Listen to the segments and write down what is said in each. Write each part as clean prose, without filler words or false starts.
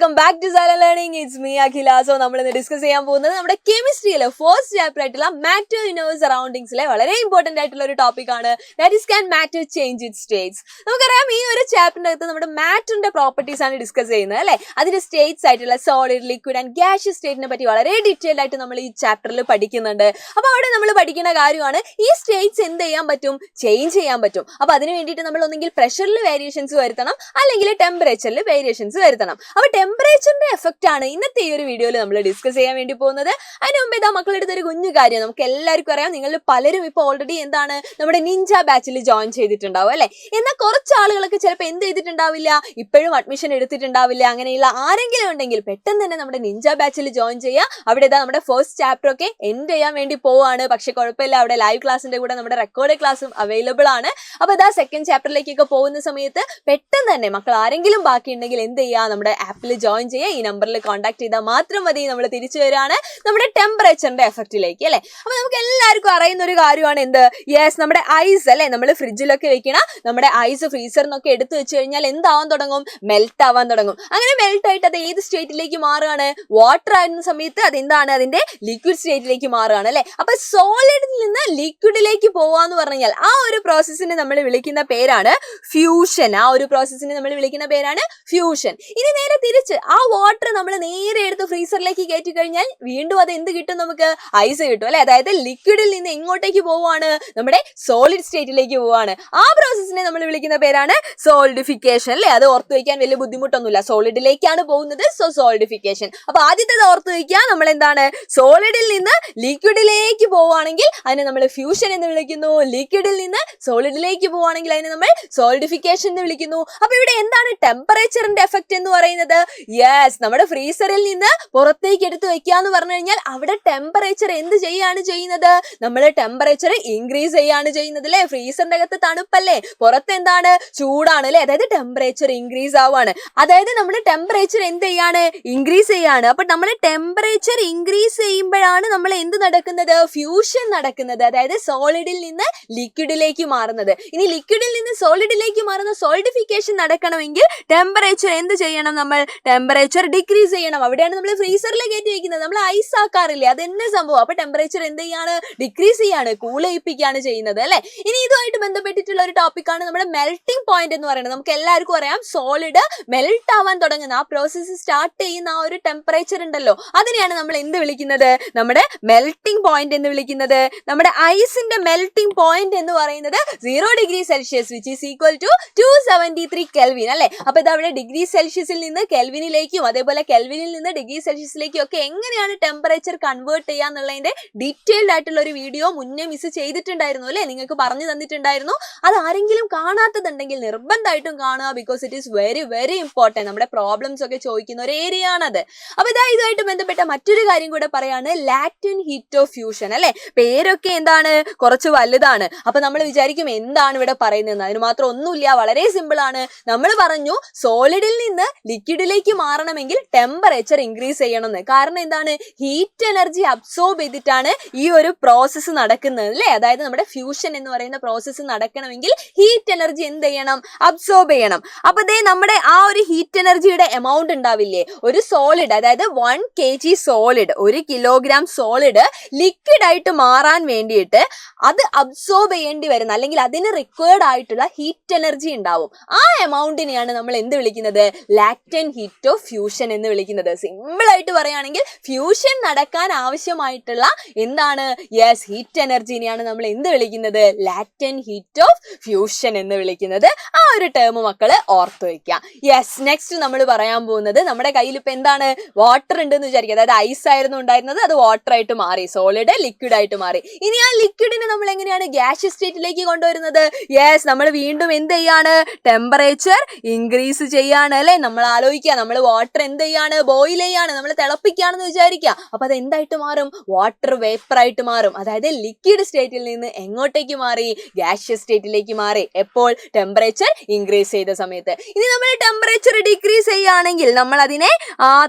Welcome back to silent learning. It's me Akhila. So നമ്മൾ ഇന്ന് discuss ചെയ്യാൻ പോകുന്നത് നമ്മുടെ കെമിസ്ട്രിയിലെ ഫസ്റ്റ് ചാപ്റ്റർ ആയിട്ടുള്ള മാറ്റർ ഇൻ അവർ സറൗണ്ടിങ്സിലെ വളരെ ഇമ്പോർട്ടന്റ് ആയിട്ടുള്ള ഒരു ടോപ്പിക് ആണ്. That is can matter change it states. നമുക്കറിയാം ഈ ഒരു ചാപ്റ്ററിന്റെ അകത്ത് നമ്മുടെ മാറ്ററിന്റെ പ്രോപ്പർട്ടീസ് ആണ് ഡിസ്കസ് ചെയ്യുന്നത് അല്ലെ. അതിന്റെ സ്റ്റേറ്റ്സ് ആയിട്ടുള്ള സോളിഡ്, ലിക്വിഡ് ആൻഡ് ഗ്യാഷ്യസ് സ്റ്റേറ്റിനെ പറ്റി വളരെ ഡീറ്റെയിൽഡ് ആയിട്ട് നമ്മൾ ഈ ചാപ്റ്ററിൽ പഠിക്കുന്നുണ്ട്. അപ്പൊ അവിടെ നമ്മൾ പഠിക്കുന്ന കാര്യമാണ് ഈ സ്റ്റേറ്റ്സ് എന്ത് ചെയ്യാൻ പറ്റും, ചേഞ്ച് ചെയ്യാൻ പറ്റും. അപ്പൊ അതിന് വേണ്ടിയിട്ട് നമ്മൾ ഒന്നെങ്കിൽ പ്രഷറിൽ വേരിയേഷൻസ് വരുത്തണം, അല്ലെങ്കിൽ ടെമ്പറേച്ചറിൽ വേരിയേഷൻസ് വരുത്തണം. അപ്പൊ ടെമ്പറേച്ചറിന്റെ എഫക്റ്റ് ആണ് ഇന്നത്തെ ഈ ഒരു വീഡിയോയിൽ നമ്മൾ ഡിസ്കസ് ചെയ്യാൻ വേണ്ടി പോകുന്നത്. അതിന് മുമ്പ് ഇതാ മക്കളുടെ അടുത്ത് ഒരു കുഞ്ഞു കാര്യം. നമുക്ക് എല്ലാവർക്കും അറിയാം, നിങ്ങൾ പലരും ഇപ്പോൾ ഓൾറെഡി എന്താണ് നമ്മുടെ നിഞ്ച ബാച്ചിൽ ജോയിൻ ചെയ്തിട്ടുണ്ടാവും അല്ലെ. എന്നാൽ കുറച്ച് ആളുകളൊക്കെ ചിലപ്പോൾ എന്ത് ചെയ്തിട്ടുണ്ടാവില്ല, ഇപ്പോഴും അഡ്മിഷൻ എടുത്തിട്ടുണ്ടാവില്ല. അങ്ങനെയുള്ള ആരെങ്കിലും ഉണ്ടെങ്കിൽ പെട്ടെന്ന് തന്നെ നമ്മുടെ നിഞ്ച ബാച്ചിൽ ജോയിൻ ചെയ്യുക. അവിടെ ഇതാ നമ്മുടെ ഫസ്റ്റ് ചാപ്റ്റർ ഒക്കെ എൻഡ് ചെയ്യാൻ വേണ്ടി പോവാണ്. പക്ഷെ കുഴപ്പമില്ല, അവിടെ ലൈവ് ക്ലാസിന്റെ കൂടെ നമ്മുടെ റെക്കോർഡ് ക്ലാസ്സും അവൈലബിൾ ആണ്. അപ്പൊ ഇതാ സെക്കൻഡ് ചാപ്റ്ററിലേക്കൊക്കെ പോകുന്ന സമയത്ത് പെട്ടെന്ന് തന്നെ മക്കൾ ആരെങ്കിലും ബാക്കി ഉണ്ടെങ്കിൽ എന്ത് ചെയ്യുക, നമ്മുടെ ആപ്പിൽ ജോയിൻ ചെയ്യുക. ഈ നമ്പറിൽ കോൺടാക്ട് ചെയ്താൽ മാത്രം മതി. നമ്മൾ തിരിച്ചു വരികയാണ് നമ്മുടെ ടെമ്പറേച്ചറിന്റെ എഫക്റ്റിലേക്ക് അല്ലെ. അപ്പൊ നമുക്ക് എല്ലാവർക്കും അറിയുന്ന ഒരു കാര്യമാണ് എന്ത്, യെസ്, നമ്മുടെ ഐസ് അല്ലെ. നമ്മൾ ഫ്രിഡ്ജിലൊക്കെ വെക്കണ നമ്മുടെ ഐസ് ഫ്രീസറിനൊക്കെ എടുത്തു വെച്ച് കഴിഞ്ഞാൽ എന്താവാൻ തുടങ്ങും, മെൽറ്റ് ആവാൻ തുടങ്ങും. അങ്ങനെ മെൽറ്റ് ആയിട്ട് അത് ഏത് സ്റ്റേറ്റിലേക്ക് മാറുകയാണ്, വാട്ടർ ആയിരുന്ന സമയത്ത് അതെന്താണ്, അതിന്റെ ലിക്വിഡ് സ്റ്റേറ്റിലേക്ക് മാറുകയാണ് അല്ലെ. അപ്പൊ സോളിഡിൽ നിന്ന് ലിക്വിഡിലേക്ക് പോവാന്ന് പറഞ്ഞാൽ ആ ഒരു പ്രോസസ്സിനെ നമ്മൾ വിളിക്കുന്ന പേരാണ് ഫ്യൂഷൻ. ആ ഒരു പ്രോസസ്സിനെ നമ്മൾ വിളിക്കുന്ന പേരാണ് ഫ്യൂഷൻ. ഇനി നേരെ തിരിച്ച് ആ വാട്ടർ നമ്മൾ നേരെ എടുത്ത് ഫ്രീസറിലേക്ക് കയറ്റി കഴിഞ്ഞാൽ വീണ്ടും അത് എന്ത് കിട്ടും, നമുക്ക് ഐസ് കിട്ടും അല്ലെ. അതായത് ലിക്വിഡിൽ നിന്ന് എങ്ങോട്ടേക്ക് പോവാണ്, നമ്മുടെ സോളിഡ് സ്റ്റേറ്റിലേക്ക് പോവാണ്. ആ പ്രോസസ്സിനെ നമ്മൾ വിളിക്കുന്ന പേരാണ് സോളിഡിഫിക്കേഷൻ അല്ലെ. അത് ഓർത്ത് വയ്ക്കാൻ വലിയ ബുദ്ധിമുട്ടൊന്നുമില്ല, സോളിഡിലേക്കാണ് പോകുന്നത്. So solidification. അപ്പൊ ആദ്യത്തേത് ഓർത്ത് വയ്ക്കുക, നമ്മൾ എന്താണ് സോളിഡിൽ നിന്ന് ലിക്വിഡിലേക്ക് പോവുകയാണെങ്കിൽ അതിനെ നമ്മൾ ഫ്യൂഷൻ എന്ന് വിളിക്കുന്നു. ലിക്വിഡിൽ നിന്ന് സോളിഡിലേക്ക് പോവുകയാണെങ്കിൽ അതിനെ നമ്മൾ സോളിഡിഫിക്കേഷൻ എന്ന് വിളിക്കുന്നു. അപ്പൊ ഇവിടെ എന്താണ് ടെമ്പറേച്ചറിന്റെ എഫക്ട് എന്ന് പറയുന്നത്, യെസ്, നമ്മുടെ ഫ്രീസറിൽ നിന്ന് പുറത്തേക്ക് എടുത്ത് വെക്കുക എന്ന് പറഞ്ഞു കഴിഞ്ഞാൽ അവിടെ ടെമ്പറേച്ചർ എന്ത് ചെയ്യാണ് ചെയ്യുന്നത്, നമ്മൾ ടെമ്പറേച്ചർ ഇൻക്രീസ് ചെയ്യാണ് ചെയ്യുന്നത് അല്ലെ. ഫ്രീസറിന്റെ അകത്ത് തണുപ്പല്ലേ, പുറത്ത് എന്താണ് ചൂടാണ് അല്ലെ. അതായത് ടെമ്പറേച്ചർ ഇൻക്രീസ് ആവാണ്. അതായത് നമ്മുടെ ടെമ്പറേച്ചർ എന്ത് ചെയ്യാണ്, ഇൻക്രീസ് ചെയ്യാണ്. അപ്പൊ നമ്മുടെ ടെമ്പറേച്ചർ ഇൻക്രീസ് ചെയ്യുമ്പോഴാണ് നമ്മൾ എന്ത് നടക്കുന്നത്, ഫ്യൂഷൻ നടക്കുന്നത്. അതായത് സോളിഡിൽ നിന്ന് ലിക്വിഡിലേക്ക് മാറുന്നത്. ഇനി ലിക്വിഡിൽ നിന്ന് സോളിഡിലേക്ക് മാറുന്ന സോളിഡിഫിക്കേഷൻ നടക്കണമെങ്കിൽ ടെമ്പറേച്ചർ എന്ത് ചെയ്യണം, നമ്മൾ ടെമ്പറേച്ചർ ഡിക്രീസ് ചെയ്യണം. അവിടെയാണ് നമ്മൾ ഫ്രീസറിൽ കയറ്റി വെക്കുന്നത്, നമ്മൾ ഐസ് ആക്കാറില്ലേ, അത് തന്നെ സംഭവം. അപ്പൊ ടെമ്പറേച്ചർ എന്ത് ചെയ്യാണ്, ഡിക്രീസ് ചെയ്യാണ്, കൂൾ ചെയ്യിപ്പിക്കുകയാണ് ചെയ്യുന്നത് അല്ലെ. ഇനി ഇതുമായിട്ട് ബന്ധപ്പെട്ടിട്ടുള്ള ഒരു ടോപ്പിക്കാണ് നമ്മുടെ മെൽറ്റിംഗ് പോയിന്റ് എന്ന് പറയുന്നത്. നമുക്ക് എല്ലാവർക്കും അറിയാം, സോളിഡ് മെൽറ്റ് ആവാൻ തുടങ്ങുന്ന ആ പ്രോസസ്സ് സ്റ്റാർട്ട് ചെയ്യുന്ന ആ ഒരു ടെമ്പറേച്ചർ ഉണ്ടല്ലോ, അതിനെയാണ് നമ്മൾ എന്ത് വിളിക്കുന്നത്, നമ്മുടെ മെൽറ്റിംഗ് പോയിന്റ് എന്ന് വിളിക്കുന്നത്. നമ്മുടെ ഐസിന്റെ മെൽറ്റിംഗ് പോയിന്റ് എന്ന് പറയുന്നത് 0 degree celsius which is equal to 273 kelvin അല്ലെ. അപ്പൊ ഇത് അവിടെ ഡിഗ്രി സെൽഷ്യസിൽ നിന്ന് കെൽവിനിലേക്കും അതേപോലെ കെൽവിനിൽ നിന്ന് ഡിഗ്രി സെൽഷ്യസിലേക്കും ഒക്കെ എങ്ങനെയാണ് ടെമ്പറേച്ചർ കൺവേർട്ട് ചെയ്യാന്നുള്ളതിന്റെ ഡീറ്റെയിൽഡ് ആയിട്ടുള്ള ഒരു വീഡിയോ മുന്നേ മിസ് ചെയ്തിട്ടുണ്ടായിരുന്നു അല്ലെ, നിങ്ങൾക്ക് പറഞ്ഞു തന്നിട്ടുണ്ടായിരുന്നു. അത് ആരെങ്കിലും കാണാത്തതുണ്ടെങ്കിൽ നിർബന്ധമായിട്ടും കാണുക. Because it is very very important. നമ്മുടെ പ്രോബ്ലംസ് ഒക്കെ ചോദിക്കുന്ന ഒരു ഏരിയ ആണത്. അപ്പൊ ഇതുമായിട്ട് ബന്ധപ്പെട്ട മറ്റൊരു കാര്യം കൂടെ പറയാണ്, ലാറ്റന്റ് ഹീറ്റ് ഓഫ് ഫ്യൂഷൻ അല്ലെ. പേരൊക്കെ എന്താണ്, കുറച്ച് വലുതാണ്. അപ്പൊ നമ്മൾ വിചാരിക്കും എന്താണ് ഇവിടെ പറയുന്നത്, അതിന് മാത്രം ഒന്നുമില്ല, വളരെ സിമ്പിൾ ആണ്. നമ്മൾ പറഞ്ഞു സോളിഡിൽ നിന്ന് ലിക്വിഡിലേക്ക് മാറണമെങ്കിൽ ടെമ്പറേച്ചർ ഇൻക്രീസ് ചെയ്യണമെന്ന്. കാരണം എന്താണ്, ഹീറ്റ് എനർജി അബ്സോർബ് ചെയ്തിട്ടാണ് ഈ ഒരു പ്രോസസ്സ് നടക്കുന്നത് അല്ലെ. അതായത് നമ്മുടെ ഫ്യൂഷൻ എന്ന് പറയുന്ന പ്രോസസ്സ് നടക്കണമെങ്കിൽ ഹീറ്റ് എനർജി എന്ത് ചെയ്യണം, അബ്സോർബ് ചെയ്യണം. അപ്പൊ നമ്മുടെ ആ ഒരു ഹീറ്റ് എനർജിയുടെ എമൗണ്ട് ഉണ്ടാവില്ലേ, ഒരു സോളിഡ് അതായത് 1 kg solid, 1 kilogram solid liquid ആയിട്ട് മാറാൻ വേണ്ടിയിട്ട് അത് അബ്സോർബ് ചെയ്യേണ്ടി വരുന്ന അല്ലെങ്കിൽ അതിന് റിക്വയർഡ് ആയിട്ടുള്ള ഹീറ്റ് എനർജി ഉണ്ടാവും. ആ എമൗണ്ടിനെയാണ് നമ്മൾ എന്ത് വിളിക്കുന്നത്, ലാറ്റന്റ് ഹീറ്റ് ഓഫ് ഫ്യൂഷൻ എന്ന് വിളിക്കുന്നത്. സിമ്പിൾ ആയിട്ട് പറയുകയാണെങ്കിൽ ഫ്യൂഷൻ നടക്കാൻ ആവശ്യമായിട്ടുള്ള എന്താണ്, യെസ്, ഹീറ്റ് എനർജിനെയാണ് നമ്മൾ എന്ത് വിളിക്കുന്നത്, ലാറ്റന്റ് ഹീറ്റ് ഓഫ് ഫ്യൂഷൻ എന്ന് വിളിക്കുന്നത്. ആ ഒരു ടേം മക്കള് ഓർത്തു വെക്കുക. യെസ്, നെക്സ്റ്റ് നമ്മൾ പറയാൻ പോകുന്നത്, നമ്മുടെ കയ്യിൽ ഇപ്പൊ എന്താണ്, വാട്ടർ ഉണ്ടെന്ന് വിചാരിക്കുക. അതായത് ഐസ് ആയിരുന്നു ഉണ്ടായിരുന്നത്, അത് വാട്ടർ ആയിട്ട് മാറി, സോളിഡ് ലിക്വിഡ് ആയിട്ട് മാറി. ഇനി ആ ലിക്വിഡിനെ നമ്മൾ എങ്ങനെയാണ് ഗ്യാഷ്യസ് സ്റ്റേറ്റിലേക്ക് കൊണ്ടുവരുന്നത്, യെസ്, നമ്മൾ വീണ്ടും എന്ത് ചെയ്യാണ്, ടെമ്പറേച്ചർ ഇൻക്രീസ് ചെയ്യാണ് അല്ലെ. നമ്മൾ ആലോചിക്കുക, നമ്മൾ വാട്ടർ എന്ത് ചെയ്യാണ്, ബോയിൽ ചെയ്യാണ്, നമ്മൾ തിളപ്പിക്കുകയാണെന്ന് വിചാരിക്കുക. അപ്പൊ അത് എന്തായിട്ട് മാറും, വാട്ടർ വേപ്പർ ആയിട്ട് മാറും. അതായത് ലിക്വിഡ് സ്റ്റേറ്റിൽ നിന്ന് എങ്ങോട്ടേക്ക് മാറി, ഗ്യാഷ്യസ് സ്റ്റേറ്റിലേക്ക് മാറി. എപ്പോൾ, ടെമ്പറേച്ചർ ഇൻക്രീസ് ചെയ്ത സമയത്ത്. ഇനി നമ്മൾ ടെമ്പറേച്ചർ ഡിക്രീസ് ചെയ്യുകയാണെങ്കിൽ, നമ്മൾ അതിനെ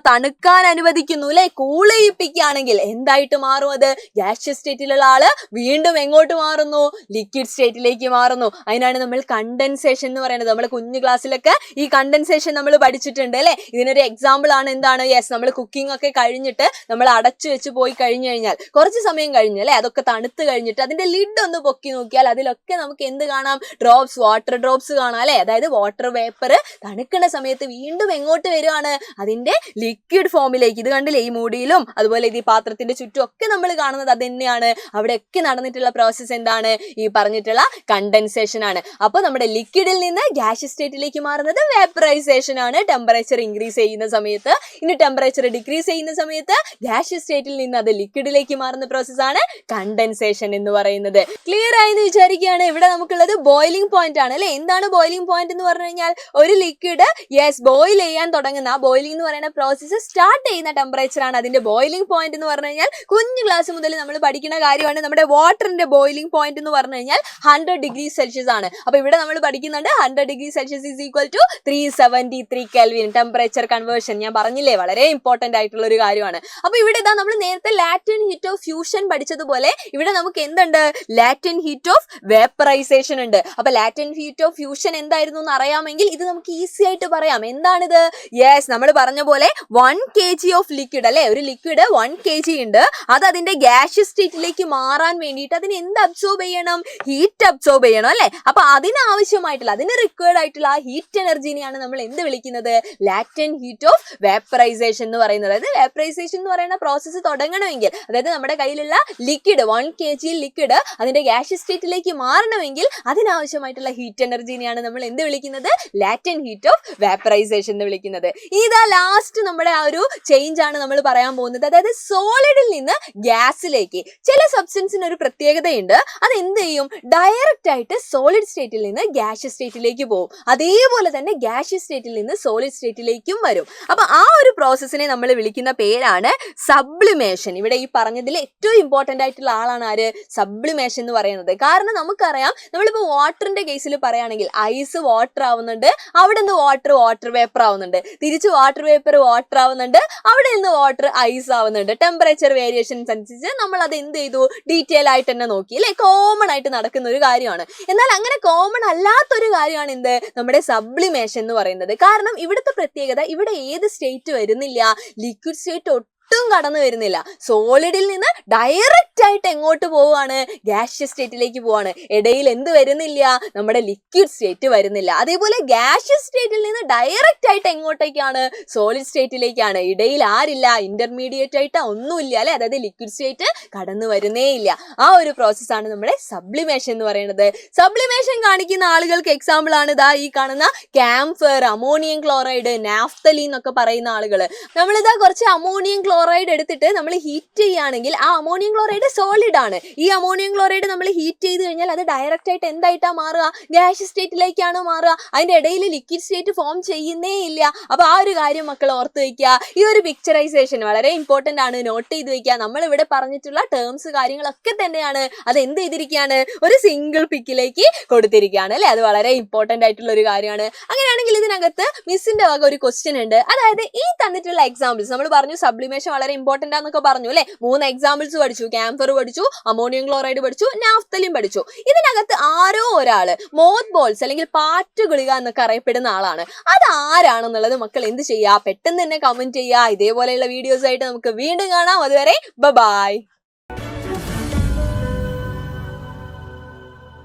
തണുക്കാൻ അനുവദിക്കുന്നു അല്ലെ, കൂൾ ചെയ്യിപ്പിക്കുകയാണെങ്കിൽ എന്തായിട്ട് മാറും, അത് ഗ്യാഷ്യസ് സ്റ്റേറ്റിലുള്ള ആള് വീണ്ടും എങ്ങോട്ട് മാറുന്നു, ലിക്വിഡ് സ്റ്റേറ്റിലേക്ക് മാറുന്നു. അതിനാണ് നമ്മൾ കണ്ടൻസേഷൻ എന്ന് പറയുന്നത്. നമ്മൾ കുഞ്ഞു ക്ലാസ്സിലൊക്കെ ഈ കണ്ടൻസേഷൻ നമ്മൾ പഠിച്ചിട്ടുണ്ട് അല്ലെ. ഇതിനൊരു എക്സാമ്പിൾ ആണ് എന്താണ്, യെസ്, നമ്മൾ കുക്കിംഗ് ഒക്കെ കഴിഞ്ഞിട്ട് നമ്മൾ അടച്ചു വെച്ച് പോയി കഴിഞ്ഞു കഴിഞ്ഞാൽ കുറച്ച് സമയം കഴിഞ്ഞ് അല്ലെ, അതൊക്കെ തണുത്ത് കഴിഞ്ഞിട്ട് അതിന്റെ ലിഡ് ഒന്ന് പൊക്കി നോക്കിയാൽ അതിലൊക്കെ നമുക്ക് എന്ത് കാണാം, ഡ്രോപ്സ്, വാട്ടർ ഡ്രോപ്സ് കാണാം അല്ലെ. അതായത് വാട്ടർ വേപ്പർ തണുക്കുന്ന സമയത്ത് വീണ്ടും എങ്ങോട്ട് വരുവാണ്, അതിന്റെ ലിക്വിഡ് ഫോമിലേക്ക്. ഇത് കണ്ടില്ലേ, ഈ മൂടിയിലും അതുപോലെ ഇത് ഈ പാത്രത്തിന്റെ ചുറ്റും ഒക്കെ നമ്മൾ കാണുന്നത് അത് തന്നെയാണ്. അവിടെയൊക്കെ നടന്നിട്ടുള്ള പ്രോസസ്സ് എന്താണ്, ഈ പറഞ്ഞിട്ടുള്ള കണ്ടൻസേഷൻ ആണ്. അപ്പോൾ നമ്മുടെ ലിക്വിഡിൽ നിന്ന് ഗ്യാസ് സ്റ്റേറ്റിലേക്ക് മാറുന്നത് വേപ്പറൈസേഷൻ ആണ്, ടെമ്പറേച്ചർ ഇൻക്രീസ് ചെയ്യുന്ന സമയത്ത്. ഇനി ടെമ്പറേച്ചർ ഡിക്രീസ് ചെയ്യുന്ന സമയത്ത് ഗ്യാസ് സ്റ്റേറ്റിൽ നിന്ന് അത് ലിക്വിഡിലേക്ക് മാറുന്ന പ്രോസസ് ആണ് കണ്ടൻസേഷൻ എന്ന് പറയുന്നത്. ക്ലിയർ ആയെന്ന് വിചാരിക്കുകയാണ്. ഇവിടെ നമുക്കുള്ളത് ബോയിലിംഗ് പോയിന്റ് ആണ് അല്ലെ. എന്താണ് ബോയിലിംഗ് പോയിന്റ് എന്ന് പറഞ്ഞു കഴിഞ്ഞാൽ, ഒരു ലിക്വിഡ് യെസ് ബോയിൽ ചെയ്യാൻ തുടങ്ങുന്ന, ആ ബോയിലിംഗ് എന്ന് പറയുന്ന പ്രോസസ്സ് സ്റ്റാർട്ട് ചെയ്യുന്ന ടെമ്പറേച്ചർ ആണ് അതിന്റെ ബോയിലിംഗ് പോയിന്റ് എന്ന് പറഞ്ഞു കഴിഞ്ഞാൽ. കുഞ്ഞു ക്ലാസ് മുതൽ നമ്മൾ പഠിക്കുന്ന കാര്യമാണ്. നമ്മുടെ വാട്ടറിന്റെ ബോയിലിംഗ് പോയിന്റ് എന്ന് പറഞ്ഞു കഴിഞ്ഞാൽ 100 ഡിഗ്രി സെൽഷ്യസ് ആണ്. അപ്പൊ ഇവിടെ നമ്മൾ പഠിക്കുന്നുണ്ട് 100 degree celsius is equal to 373 kelvin. Temperature conversion ഞാൻ പറഞ്ഞില്ലേ, വളരെ ഇമ്പോർട്ടന്റ് ആയിട്ടുള്ള ഒരു കാര്യമാണ്. അപ്പൊ ഇവിടെ ഇതാ നമ്മൾ നേരത്തെ ലാറ്റന്റ് ഹീറ്റ് ഓഫ് ഫ്യൂഷൻ പഠിച്ചതുപോലെ ഇവിടെ നമുക്ക് എന്തുണ്ട്, ലാറ്റന്റ് ഹീറ്റ് ഓഫ് വേപ്പറൈസേഷൻ ഉണ്ട്. അപ്പൊ ലാറ്റന്റ് ഹീറ്റ് ഓഫ് ഫ്യൂഷൻ എന്തായിരുന്നു എന്ന് അറിയാമെങ്കിൽ ഇത് നമുക്ക് ഈസി ആയിട്ട് പറയാം. എന്താണിത്, യെസ്, നമ്മൾ പറഞ്ഞ പോലെ 1 kg ഓഫ് ലിക്വിഡ് അല്ലെ, ഒരു ലിക്വിഡ് 1 kg ഉണ്ട്. അത് അതിന്റെ ഗ്യാസ് സ്റ്റേറ്റിലേക്ക് മാറാൻ വേണ്ടിയിട്ട് അതിന് എന്ത് അബ്സോർബ് ചെയ്യണം, ഹീറ്റ് അബ്സോർബ് ചെയ്യണം അല്ലെ. അപ്പൊ അതിനാവശ്യമായിട്ടുള്ള, അതിന് റിക്വയർഡ് ആയിട്ടുള്ള ആ ഹീറ്റ് എനർജീനെയാണ് നമ്മൾ എന്ത് വിളിക്കുന്നത്, ലാറ്റന്റ് ഹീറ്റ് ഓഫ് വേപ്പറൈസേഷൻ എന്ന് പറയുന്നത്. അതായത് വേപ്പറൈസേഷൻ എന്ന് പറയുന്ന പ്രോസസ്സ് തുടങ്ങണമെങ്കിൽ, അതായത് നമ്മുടെ കയ്യിലുള്ള ലിക്വിഡ് 1 kg ലിക്വിഡ് അതിന്റെ ഗ്യാസ് സ്റ്റേറ്റിലേക്ക് മാറണമെങ്കിൽ അതിനാവശ്യമായിട്ടുള്ള ഹീറ്റ് എനർജീനെയാണ് നമ്മൾ എന്ത് വിളിക്കുന്നത്, ലാറ്റന്റ് ഹീറ്റ് ഓഫ് വേപ്പറൈസേഷൻ എന്ന് വിളിക്കുന്നത്. ഇതാ ലാസ്റ്റ് നമ്മുടെ ആ ഒരു ചേഞ്ച് ആണ് നമ്മൾ പറയാൻ പോകുന്നത്. അതായത് സോളിഡിൽ നിന്ന് ഗ്യാസിലേക്ക്. ചില സബ്സ്റ്റൻസിന് ഒരു പ്രത്യേകതയുണ്ട്, അത് എന്ത് ചെയ്യും, ഡയറക്റ്റ് ആയിട്ട് സോളിഡ് സ്റ്റേറ്റിൽ നിന്ന് ഗ്യാസ് സ്റ്റേറ്റിലേക്ക് പോകും. അതേപോലെ തന്നെ ഗ്യാസ് സ്റ്റേറ്റിൽ നിന്ന് സോളിഡ് സ്റ്റേറ്റിലേക്കും വരും. അപ്പൊ ആ ഒരു പ്രോസസ്സിനെ നമ്മൾ വിളിക്കുന്ന പേരാണ് സബ്ലിമേഷൻ. ഇവിടെ ഈ പറഞ്ഞതിൽ ഏറ്റവും ഇമ്പോർട്ടന്റ് ആയിട്ടുള്ള ആളാണ് ആര്, സബ്ലിമേഷൻ എന്ന് പറയുന്നത്. കാരണം നമുക്കറിയാം, നമ്മളിപ്പോ വാട്ടറിന്റെ കേസിൽ പറയുകയാണെങ്കിൽ ഐസ് വാട്ടർ ആവുന്നുണ്ട്, അവിടെ നിന്ന് വാട്ടർ വേപ്പർ ആവുന്നുണ്ട്, തിരിച്ച് വാട്ടർ വേപ്പർ വാട്ടർ ആവുന്നുണ്ട്, അവിടെ നിന്ന് വാട്ടർ ഐസ് ആവുന്നുണ്ട്. ടെമ്പറേച്ചർ വേരിയേഷൻസ് അനുസരിച്ച് നമ്മൾ അത് എന്ത് ചെയ്തു, ഡീറ്റെയിൽ ആയിട്ട് തന്നെ നോക്കി അല്ലെ. കോമൺ ആയിട്ട് നടക്കുന്ന ഒരു കാര്യമാണ്. എന്നാൽ അങ്ങനെ കോമൺ അല്ലാത്തൊരു കാര്യമാണ് എന്ത്, നമ്മുടെ സബ്ലിമേഷൻ എന്ന് പറയുന്നത്. കാരണം ഇവിടുത്തെ പ്രത്യേകത, ഇവിടെ ഏത് സ്റ്റേറ്റ് വരുന്നില്ല, ലിക്വിഡ് സ്റ്റേറ്റ് ഒട്ടും കടന്നു വരുന്നില്ല. സോളിഡിൽ നിന്ന് ഡയറക്റ്റ് ആയിട്ട് എങ്ങോട്ട് പോവാണ്, ഗ്യാസ് സ്റ്റേറ്റിലേക്ക് പോവാണ്. ഇടയിൽ എന്ത് വരുന്നില്ല, നമ്മുടെ ലിക്വിഡ് സ്റ്റേറ്റ് വരുന്നില്ല. അതേപോലെ ഗ്യാസ് സ്റ്റേറ്റിൽ നിന്ന് ഡയറക്റ്റ് ആയിട്ട് എങ്ങോട്ടേക്കാണ്, സോളിഡ് സ്റ്റേറ്റിലേക്കാണ്. ഇടയിൽ ആരില്ല, ഇന്റർമീഡിയറ്റ് ആയിട്ട് ഒന്നുമില്ല അല്ലെ. അതായത് ലിക്വിഡ് സ്റ്റേറ്റ് കടന്നു വരുന്നേ ഇല്ല. ആ ഒരു പ്രോസസ്സാണ് നമ്മുടെ സബ്ലിമേഷൻ എന്ന് പറയുന്നത്. സബ്ലിമേഷൻ കാണിക്കുന്ന ആളുകൾക്ക് എക്സാമ്പിൾ ആണ് ഇതാ ഈ കാണുന്ന ക്യാംഫർ, അമോണിയം ക്ലോറൈഡ്, നാഫ്തലീൻ എന്നൊക്കെ പറയുന്ന ആളുകൾ. നമ്മളിതാ കുറച്ച് അമോണിയം ക്ലോറൈഡ് എടുത്തിട്ട് നമ്മൾ ഹീറ്റ് ചെയ്യുകയാണെങ്കിൽ ആ അമോണിയം ക്ലോറൈഡ് സോളിഡ് ആണ്. ഈ അമോണിയം ക്ലോറൈഡ് നമ്മൾ ഹീറ്റ് ചെയ്ത് കഴിഞ്ഞാൽ അത് ഡയറക്റ്റ് ആയിട്ട് എന്തായിട്ടാ മാറുക, ഗ്യാസ് സ്റ്റേറ്റിലേക്കാണ് മാറുക. അതിന്റെ ഇടയിൽ ലിക്വിഡ് സ്റ്റേറ്റ് ഫോം ചെയ്യുന്നേ ഇല്ല. അപ്പൊ ആ ഒരു കാര്യം മക്കൾ ഓർത്ത് വെക്കുക. ഈ ഒരു പിക്ചറൈസേഷൻ വളരെ ഇമ്പോർട്ടന്റ് ആണ്, നോട്ട് ചെയ്ത് വെക്കുക. നമ്മൾ ഇവിടെ പറഞ്ഞിട്ടുള്ള ടേംസ് കാര്യങ്ങളൊക്കെ തന്നെയാണ് അത് എന്ത് ചെയ്തിരിക്കുകയാണ്, ഒരു സിംഗിൾ പിക്കിലേക്ക് കൊടുത്തിരിക്കുകയാണ് അല്ലെ. അത് വളരെ ഇമ്പോർട്ടന്റ് ആയിട്ടുള്ള ഒരു കാര്യമാണ്. അങ്ങനെയാണെങ്കിൽ ഇതിനകത്ത് മിസ്സിന്റെ വക ഒരു ക്വസ്റ്റ്യൻ ഉണ്ട്. അതായത് ഈ തന്നിട്ടുള്ള എക്സാമ്പിൾസ് നമ്മൾ പറഞ്ഞു, സബ്ലിമേഷൻ വളരെ ഇമ്പോർട്ടന്റ് ആണെന്നൊക്കെ പറഞ്ഞു അല്ലെ. 3 എക്സാമ്പിൾസ് പഠിച്ചു, ക്യാംഫർ പഠിച്ചു, അമോണിയം ക്ലോറൈഡ് പഠിച്ചു, നാഫ്തലിൻ പഠിച്ചു. ഇതിനകത്ത് ആരോ ഒരാള് മോത്ത് ബോൾസ് അല്ലെങ്കിൽ പാറ്റ് ഗുളിക എന്നൊക്കെ അറിയപ്പെടുന്ന ആളാണ്. അത് ആരാണെന്നുള്ളത് മക്കൾ എന്ത് ചെയ്യുക, പെട്ടെന്ന് തന്നെ കമന്റ് ചെയ്യുക. ഇതേപോലെയുള്ള വീഡിയോസ് ആയിട്ട് നമുക്ക് വീണ്ടും കാണാം. അതുവരെ ബൈ.